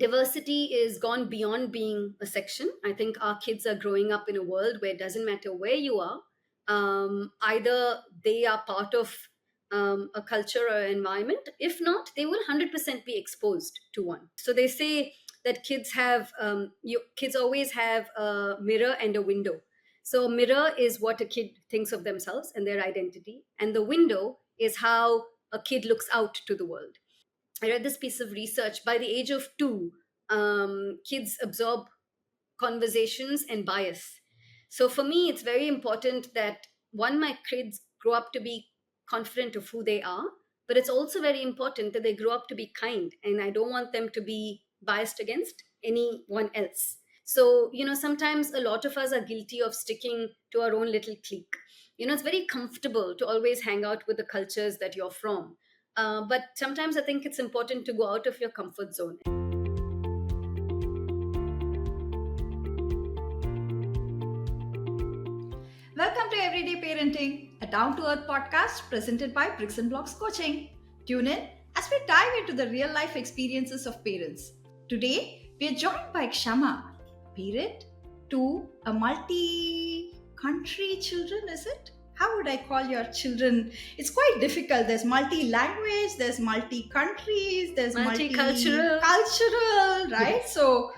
diversity is gone beyond being a section. I think our kids are growing up in a world where it doesn't matter where you are, either they are part of a culture or environment. If not, they will 100% be exposed to one. So they say that kids always have a mirror and a window. So a mirror is what a kid thinks of themselves and their identity, and the window is how a kid looks out to the world. I read this piece of research. By the age of 2, kids absorb conversations and bias. So for me, it's very important that one, my kids grow up to be confident of who they are, but it's also very important that they grow up to be kind. And I don't want them to be biased against anyone else. So, sometimes a lot of us are guilty of sticking to our own little clique. It's very comfortable to always hang out with the cultures that you're from. But sometimes I think it's important to go out of your comfort zone. Welcome to Everyday Parenting, a down to earth podcast presented by Bricks and Blocks Coaching. Tune in as we dive into the real life experiences of parents. Today, we are joined by Kshama, parent to a multi country children, is it? How would I call your children? It's quite difficult. There's multi language, there's multi countries, there's Multicultural. multicultural, right? So,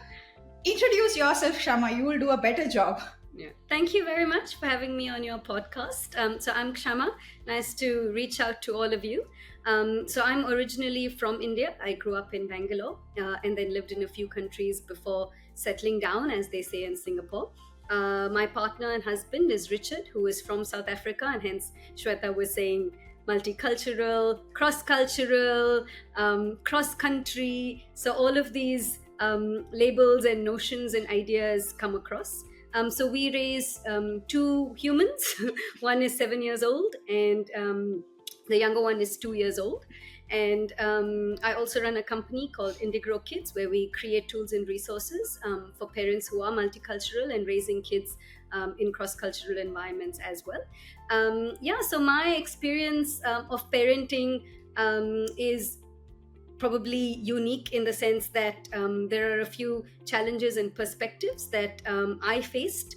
introduce yourself, Kshama. You will do a better job. Yeah. Thank you very much for having me on your podcast. So I'm Kshama. Nice to reach out to all of you. So I'm originally from India. I grew up in Bangalore and then lived in a few countries before settling down, as they say in Singapore. My partner and husband is Richard, who is from South Africa, and hence Shweta was saying multicultural, cross-cultural, cross-country. So all of these labels and notions and ideas come across. So we raise 2 humans. One is 7 years old, and the younger one is 2 years old. And I also run a company called Indigrow Kids, where we create tools and resources for parents who are multicultural and raising kids in cross-cultural environments as well. So my experience of parenting is probably unique in the sense that there are a few challenges and perspectives that I faced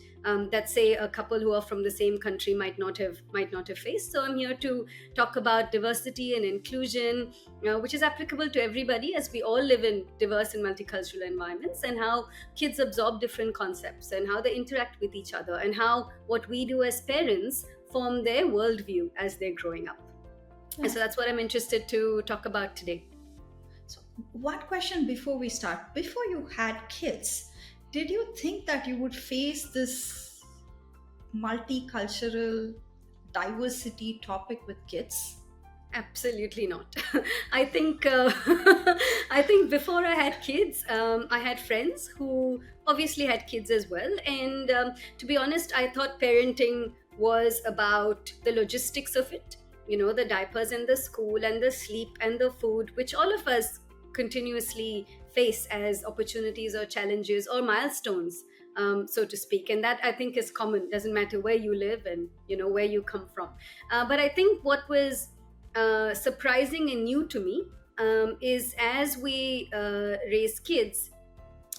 that say a couple who are from the same country might not have faced. So I'm here to talk about diversity and inclusion, which is applicable to everybody, as we all live in diverse and multicultural environments, and how kids absorb different concepts and how they interact with each other, and how what we do as parents form their worldview as they're growing up. And so that's what I'm interested to talk about today. So, one question before we start. Before you had kids, did you think that you would face this multicultural diversity topic with kids? Absolutely not. I think before I had kids, I had friends who obviously had kids as well. And to be honest, I thought parenting was about the logistics of it. The diapers and the school and the sleep and the food, which all of us continuously face as opportunities or challenges or milestones, so to speak. And that, I think, is common. Doesn't matter where you live and where you come from. But I think what was surprising and new to me is as we raise kids,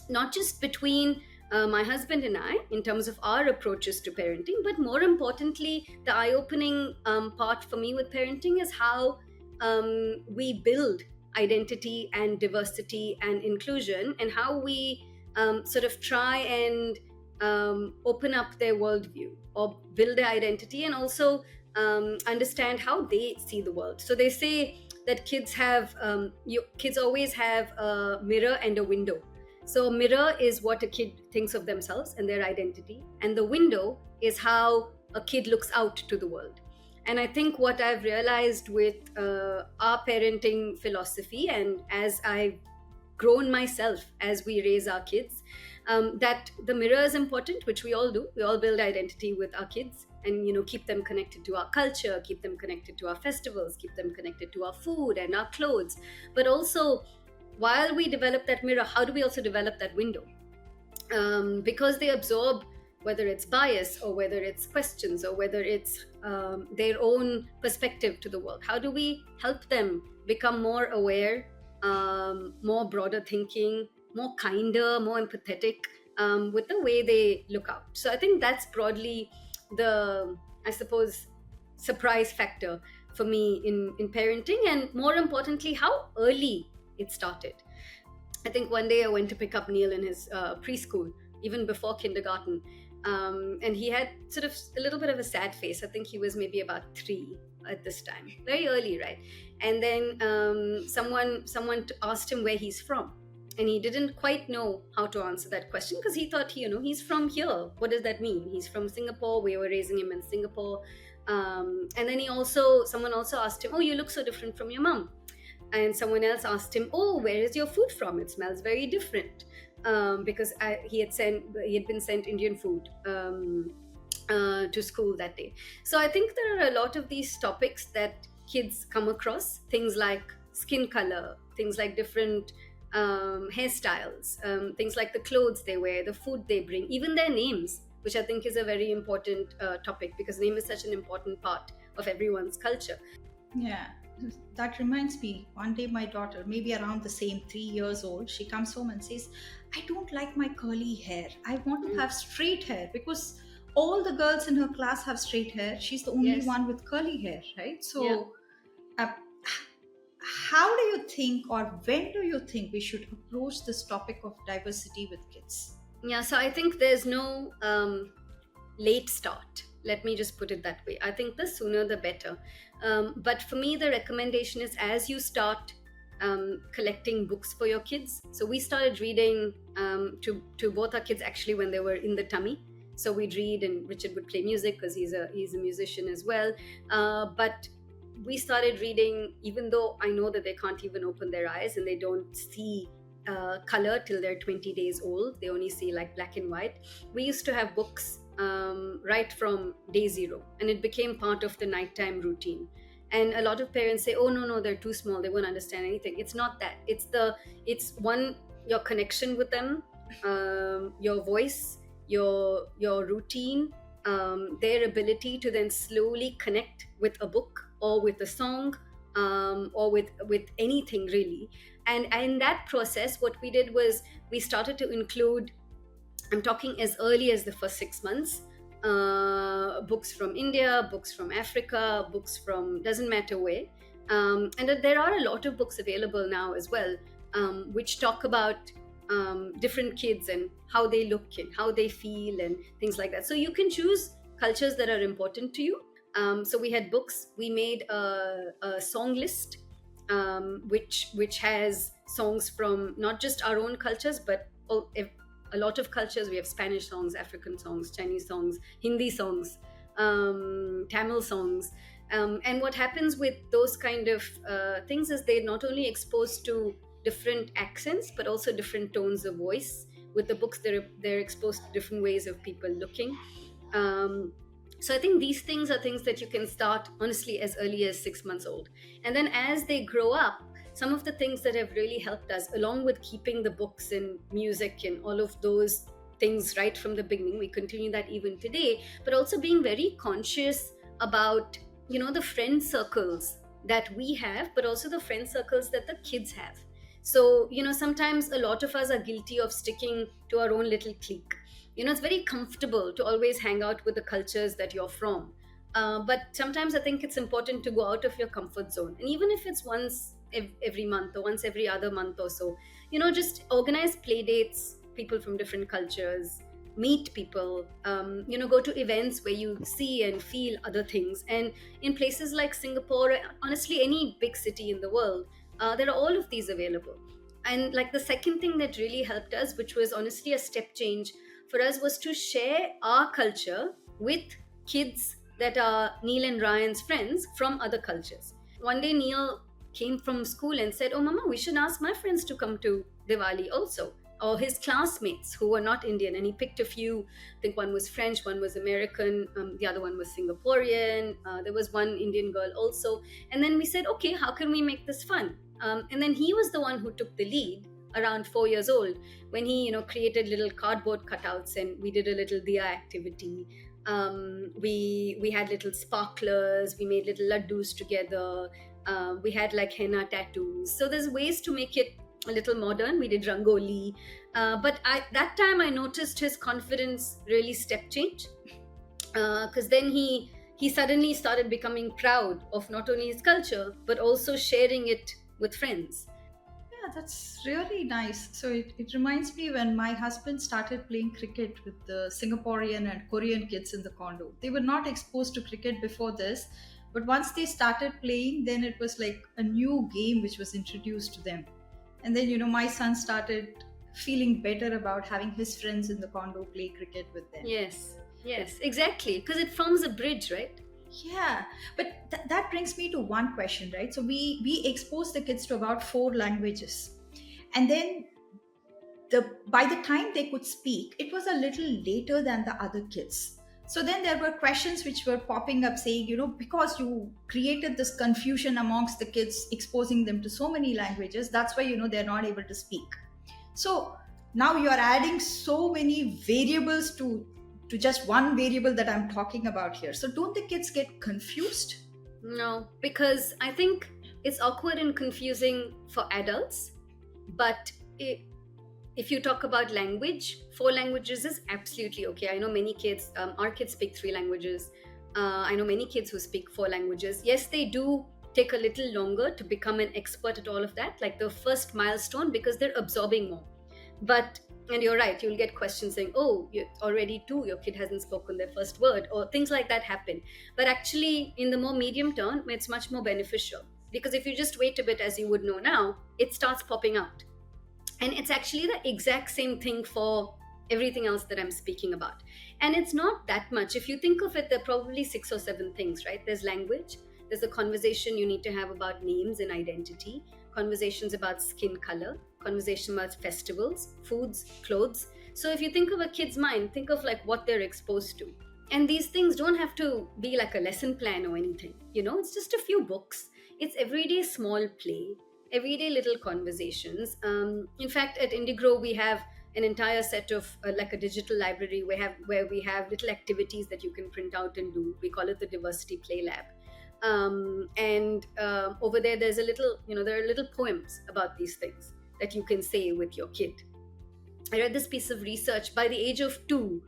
not just between my husband and I, in terms of our approaches to parenting, but more importantly, the eye-opening part for me with parenting is how we build identity and diversity and inclusion, and how we sort of try and open up their worldview or build their identity, and also understand how they see the world. So they say that kids always have a mirror and a window. So a mirror is what a kid thinks of themselves and their identity, and the window is how a kid looks out to the world. And I think what I've realized with our parenting philosophy, and as I've grown myself as we raise our kids, that the mirror is important, which we all do. We all build identity with our kids, and keep them connected to our culture, keep them connected to our festivals, keep them connected to our food and our clothes. But also, while we develop that mirror, how do we also develop that window? Because they absorb, whether it's bias or whether it's questions or whether it's their own perspective to the world. How do we help them become more aware, more broader thinking, more kinder, more empathetic, with the way they look out. So I think that's broadly the, I suppose, surprise factor for me in parenting, and more importantly, how early it started. I think one day I went to pick up Neil in his preschool, even before kindergarten, and he had sort of a little bit of a sad face. I think he was maybe about 3 at this time, very early, right? And then someone asked him where he's from, and he didn't quite know how to answer that question, because he thought, he's from here. What does that mean? He's from Singapore. We were raising him in Singapore. And then someone also asked him, "Oh, you look so different from your mom." And someone else asked him, "Oh, where is your food from? It smells very different." Because he had been sent Indian food to school that day. So I think there are a lot of these topics that kids come across, things like skin color, things like different hairstyles, things like the clothes they wear, the food they bring, even their names, which I think is a very important topic, because name is such an important part of everyone's culture. Yeah, that reminds me. One day, my daughter, maybe around the same 3 years old, she comes home and says, "I don't like my curly hair. I want to Mm. have straight hair because all the girls in her class have straight hair. She's the only Yes. one with curly hair, right?" Yeah. So, uh, how do you think, or when do you think we should approach this topic of diversity with kids? Yeah, so I think there's no late start. Let me just put it that way. I think the sooner the better. But for me, the recommendation is, as you start collecting books for your kids. So we started reading to both our kids actually when they were in the tummy. So we'd read, and Richard would play music because he's a musician as well. But we started reading, even though I know that they can't even open their eyes and they don't see color till they're 20 days old. They only see like black and white. We used to have books right from day zero, and it became part of the nighttime routine. And a lot of parents say, "Oh, no, they're too small, they won't understand anything." It's not that. It's one, your connection with them, your voice, your routine, their ability to then slowly connect with a book or with a song, or with anything really. And in that process, what we did was we started to include, I'm talking as early as the first 6 months, books from India, books from Africa, books from doesn't matter where. And there are a lot of books available now as well, which talk about different kids and how they look and how they feel and things like that. So you can choose cultures that are important to you. So we had books. We made a song list, which has songs from not just our own cultures, but a lot of cultures. We have Spanish songs, African songs, Chinese songs, Hindi songs, Tamil songs. And what happens with those kind of things is they're not only exposed to different accents, but also different tones of voice. With the books, they're exposed to different ways of people looking. So I think these things are things that you can start honestly as early as 6 months old. And then as they grow up, some of the things that have really helped us, along with keeping the books and music and all of those things right from the beginning, we continue that even today, but also being very conscious about, the friend circles that we have, but also the friend circles that the kids have. So, sometimes a lot of us are guilty of sticking to our own little clique. It's very comfortable to always hang out with the cultures that you're from. But sometimes I think it's important to go out of your comfort zone. And even if it's once every month or once every other month or so, just organize play dates, people from different cultures, meet people, go to events where you see and feel other things. And in places like Singapore, honestly, any big city in the world, there are all of these available. And like the second thing that really helped us, which was honestly a step change for us, was to share our culture with kids that are Neil and Ryan's friends from other cultures. One day Neil came from school and said, "Oh, Mama, we should ask my friends to come to Diwali also." Or his classmates who were not Indian. And he picked a few. I think one was French, one was American, the other one was Singaporean. There was one Indian girl also. And then we said, okay, how can we make this fun? And then he was the one who took the lead around 4 years old, when he created little cardboard cutouts, and we did a little diya activity. We had little sparklers, we made little laddus together, we had like henna tattoos. So there's ways to make it a little modern. We did Rangoli. But that time I noticed his confidence really step change, because then he suddenly started becoming proud of not only his culture but also sharing it with friends. Yeah, that's really nice. So it reminds me when my husband started playing cricket with the Singaporean and Korean kids in the condo. They were not exposed to cricket before this, but once they started playing, then it was like a new game which was introduced to them. And then, my son started feeling better about having his friends in the condo play cricket with them. Yes, yes, exactly, because it forms a bridge, right? Yeah, but that brings me to one question, right? So we expose the kids to about four languages, and then by the time they could speak, it was a little later than the other kids. So then there were questions which were popping up saying, because you created this confusion amongst the kids, exposing them to so many languages, that's why they're not able to speak. So now you are adding so many variables to just one variable that I'm talking about here. So don't the kids get confused? No, because I think it's awkward and confusing for adults, but if you talk about language, four languages is absolutely okay. I know many kids, our kids speak three languages. I know many kids who speak four languages. Yes, they do take a little longer to become an expert at all of that, like the first milestone, because they're absorbing more. But, and you're right, you'll get questions saying, oh, you're already two, your kid hasn't spoken their first word, or things like that happen. But actually, in the more medium term, it's much more beneficial. Because if you just wait a bit, as you would know now, it starts popping out. And it's actually the exact same thing for everything else that I'm speaking about. And it's not that much. If you think of it, there are probably 6 or 7 things, right? There's language, there's a conversation you need to have about names and identity, conversations about skin color, conversation about festivals, foods, clothes. So if you think of a kid's mind, think of like what they're exposed to. And these things don't have to be like a lesson plan or anything. It's just a few books. It's everyday small play, everyday little conversations. In fact, at Indigrow, we have an entire set of like a digital library where we have little activities that you can print out and do. We call it the Diversity Play Lab. And over there, there's there are little poems about these things that you can say with your kid. I read this piece of research. By the age of 2,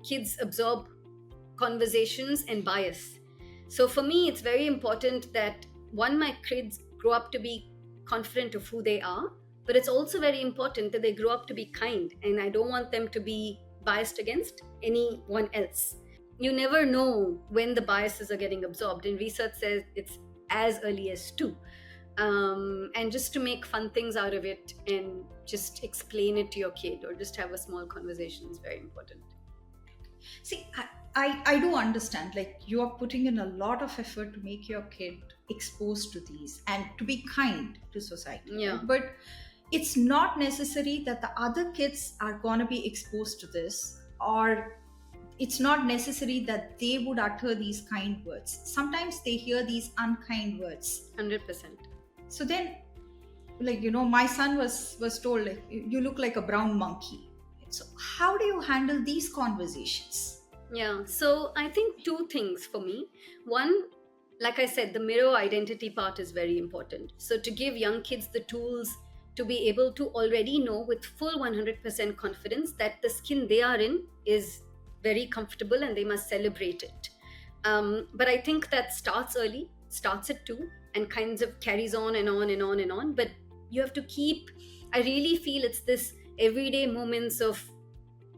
kids absorb conversations and bias. So for me, it's very important that my kids grow up to be confident of who they are, but it's also very important that they grow up to be kind, and I don't want them to be biased against anyone else. You never know when the biases are getting absorbed, and research says it's as early as 2. And just to make fun things out of it and just explain it to your kid or just have a small conversation is very important. See, I do understand. Like, you are putting in a lot of effort to make your kid exposed to these and to be kind to society. Yeah. Right? But it's not necessary that the other kids are going to be exposed to this, or it's not necessary that they would utter these kind words. Sometimes they hear these unkind words. 100%. So then, like, my son was told, like, you look like a brown monkey. So how do you handle these conversations? Yeah, so I think 2 things for me. One, like I said, the mirror identity part is very important. So to give young kids the tools to be able to already know with full 100% confidence that the skin they are in is very comfortable and they must celebrate it. But I think that starts early, starts at 2, and kinds of carries on and on and on and on. But you have to I really feel it's this everyday moments of,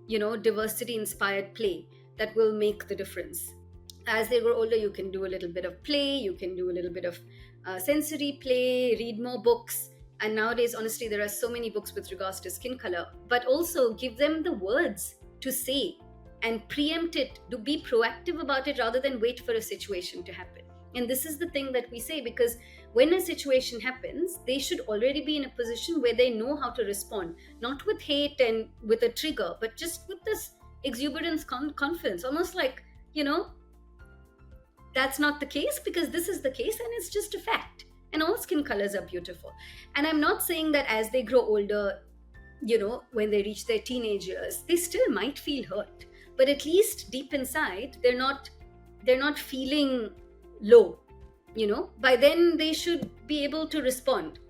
diversity inspired play that will make the difference. As they grow older, you can do a little bit of play, you can do a little bit of sensory play, read more books. And nowadays, honestly, there are so many books with regards to skin color, but also give them the words to say and preempt it, to be proactive about it rather than wait for a situation to happen. And this is the thing that we say, because when a situation happens, they should already be in a position where they know how to respond, not with hate and with a trigger, but just with this exuberance, confidence, almost like, that's not the case because this is the case and it's just a fact. And all skin colors are beautiful. And I'm not saying that as they grow older, when they reach their teenage years, they still might feel hurt, but at least deep inside, they're not feeling low. By then they should be able to respond.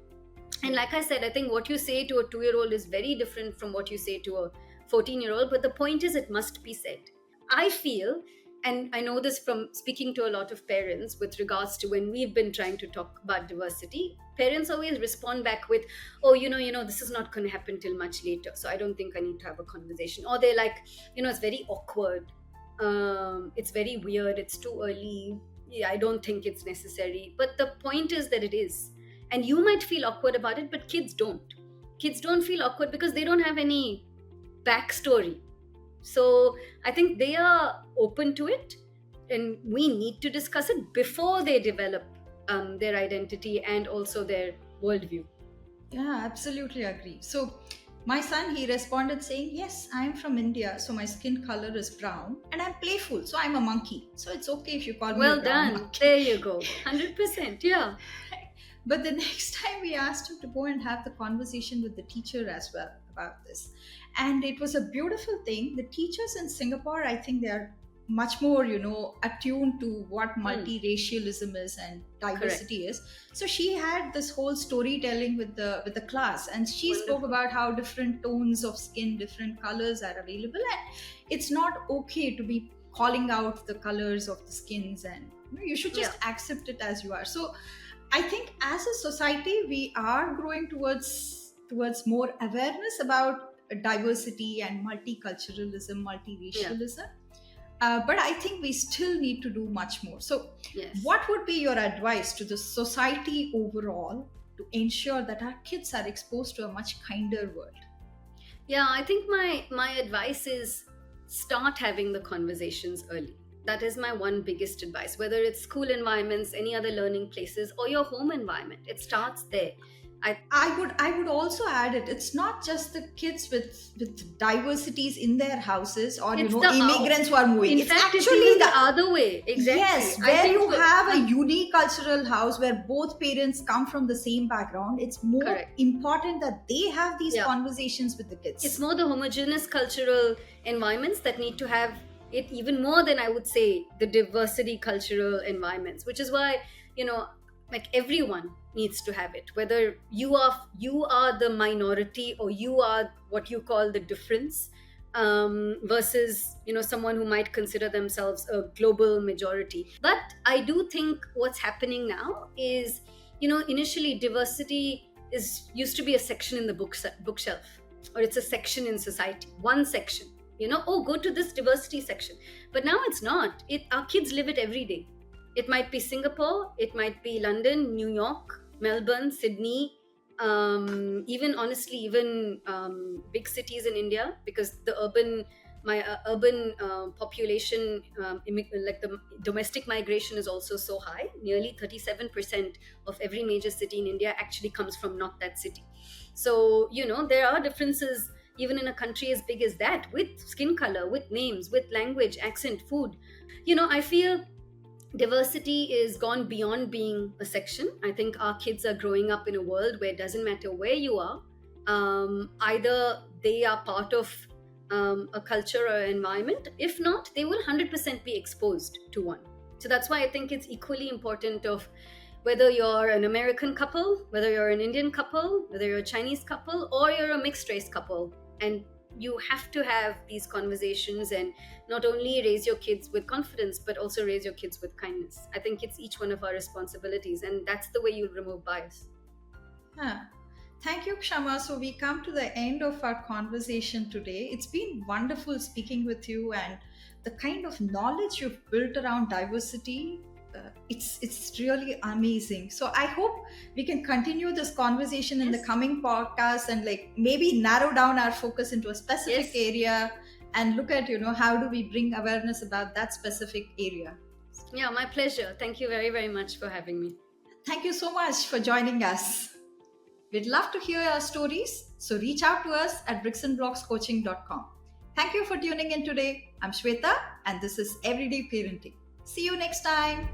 And like I said, I think what you say to a 2-year-old is very different from what you say to a 14-year-old. But the point is, it must be said. I feel, and I know this from speaking to a lot of parents with regards to when we've been trying to talk about diversity, parents always respond back with, oh, this is not going to happen till much later. So I don't think I need to have a conversation. Or they're like, it's very awkward. It's very weird. It's too early. Yeah, I don't think it's necessary. But the point is that it is. And you might feel awkward about it, but kids don't. Kids don't feel awkward because they don't have any backstory. So I think they are open to it, and we need to discuss it before they develop their identity and also their worldview. Yeah, absolutely agree. So, my son, he responded saying, yes, I'm from India, so my skin color is brown, and I'm playful, so I'm a monkey. So, it's okay if you call me a Well brown done. monkey. There you go. 100%. Yeah. But the next time we asked him to go and have the conversation with the teacher as well about this. And it was a beautiful thing. The teachers in Singapore, I think they are much more, attuned to what multiracialism is and diversity is. So she had this whole storytelling with the class, and she spoke Wonderful. about how different tones of skin, different colors are available, and it's not okay to be calling out the colors of the skins, and you should just accept it as you are. So I think as a society, we are growing towards more awareness about diversity and multiculturalism, multiracialism. But I think we still need to do much more. So, Yes. what would be your advice to the society overall to ensure that our kids are exposed to a much kinder world? Yeah, I think my advice is start having the conversations early. That is my one biggest advice. Whether it's school environments, any other learning places, or your home environment, it starts there. I would also add it. It's not just the kids with diversities in their houses, or It's the immigrants who are moving. In It's fact, it's actually even the other way. Exactly. Yes, I where think you so. have a unicultural house where both parents come from the same background, it's more Correct. important that they have these Yeah. conversations with the kids. It's more the homogeneous cultural environments that need to have it, even more than I would say the diversity cultural environments, which is why, like everyone needs to have it, whether you are the minority or you are what you call the difference, versus someone who might consider themselves a global majority. But I do think what's happening now is, initially diversity used to be a section in the bookshelf, or it's a section in society, one section, oh, go to this diversity section. But now it's not. Our kids live it every day. It might be Singapore, it might be London, New York, Melbourne, Sydney, even honestly, even big cities in India, because the urban population, like the domestic migration is also so high. Nearly 37% of every major city in India actually comes from not that city. So, there are differences even in a country as big as that, with skin color, with names, with language, accent, food. I feel diversity is gone beyond being a section. I think our kids are growing up in a world where it doesn't matter where you are, either they are part of a culture or environment. If not, they will 100% be exposed to one. So that's why I think it's equally important of whether you're an American couple, whether you're an Indian couple, whether you're a Chinese couple, or you're a mixed race couple. And you have to have these conversations and not only raise your kids with confidence, but also raise your kids with kindness. I think it's each one of our responsibilities, and that's the way you remove bias. Yeah. Thank you, Kshama. So we come to the end of our conversation today. It's been wonderful speaking with you, and the kind of knowledge you've built around diversity, it's really amazing. So I hope we can continue this conversation in the Yes. coming podcast, and like maybe narrow down our focus into a specific Yes. area and look at how do we bring awareness about that specific area. Yeah, my pleasure. Thank you very, very much for having me. Thank you so much for joining us. We'd love to hear your stories, so reach out to us at bricksandblockscoaching.com. Thank you for tuning in today. I'm Shweta, and this is Everyday Parenting. See you next time.